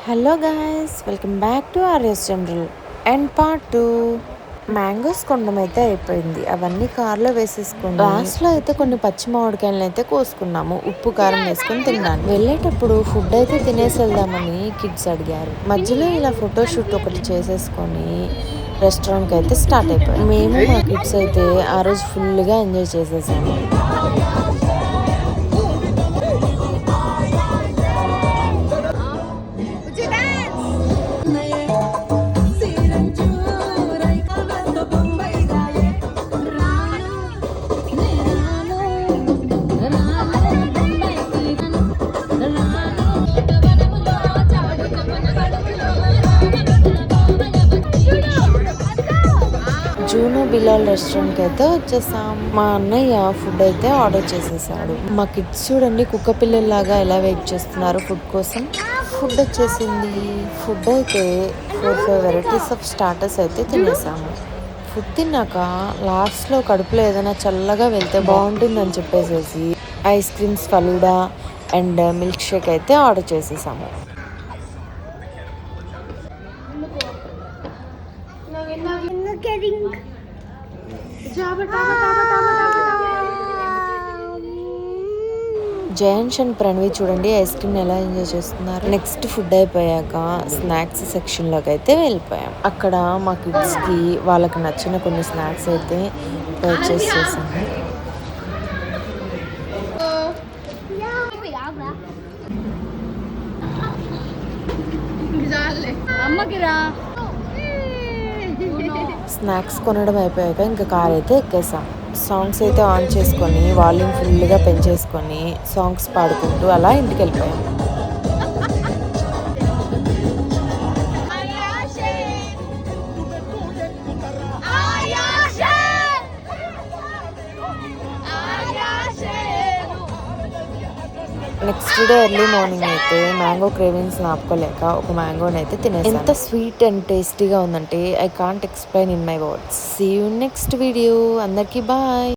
Hello guys, welcome back to RS general and part 2. Mangoes కొనడం అయితే అయిపోయింది. అవన్నీ కార్లో వేసేసుకుని లాస్ట్లో అయితే కొన్ని పచ్చి మామిడికాయలు అయితే కోసుకున్నాము. ఉప్పు కారం వేసుకొని తిన్నాను. వెళ్ళేటప్పుడు ఫుడ్ అయితే తినేసి వెళ్దామని కిడ్స్ అడిగారు. మధ్యలో ఇలా ఫోటోషూట్ ఒకటి చేసేసుకొని రెస్టారెంట్కి అయితే స్టార్ట్ అయిపోయాం. మేము మా కిడ్స్ అయితే ఆ రోజు ఫుల్గా ఎంజాయ్ చేసేసాము. జూనో బిలాల్ రెస్టారెంట్కి అయితే వచ్చేసాం. మా అన్నయ్య ఫుడ్ అయితే ఆర్డర్ చేసేసాడు. మా కిడ్స్ చూడండి కుక్క పిల్లల్లాగా ఎలా వెయిట్ చేస్తున్నారు ఫుడ్ కోసం. ఫుడ్ వచ్చేసింది. ఫుడ్ అయితే 4-5 వెరైటీస్ ఆఫ్ స్టార్టర్స్ అయితే తినేసాము. ఫుడ్ తిన్నాక లాస్ట్లో కడుపులో ఏదైనా చల్లగా వెళ్తే బాగుంటుందని చెప్పేసేసి ice creams, falooda and milk shake అయితే ఆర్డర్ చేసేసాము. జయంష్ అండ్ ప్రణవి చూడండి ఐస్ క్రీమ్ ఎలా ఎంజాయ్ చేస్తున్నారు. నెక్స్ట్ ఫుడ్ అయిపోయాక స్నాక్స్ సెక్షన్లోకి అయితే వెళ్ళిపోయాం. అక్కడ మా కిడ్స్కి వాళ్ళకి నచ్చిన కొన్ని స్నాక్స్ అయితే పర్చేస్ చేసాము. స్నాక్స్ కొనడం అయిపోయాక ఇంకా కార్ అయితే ఎక్కేసాం. సాంగ్స్ అయితే ఆన్ చేసుకొని వాల్యూమ్ ఫుల్గా పెంచేసుకొని సాంగ్స్ పాడుకుంటూ అలా ఇంటికి వెళ్ళిపోయాం. నెక్స్ట్ డే ఎర్లీ మార్నింగ్ అయితే మ్యాంగో క్రేవింగ్స్ ఆపుకోలేక ఒక మ్యాంగోని అయితే తినేసాను. ఎంత స్వీట్ అండ్ టేస్టీగా ఉందంటే I can't explain in my words. See you next video. అందరికీ బాయ్.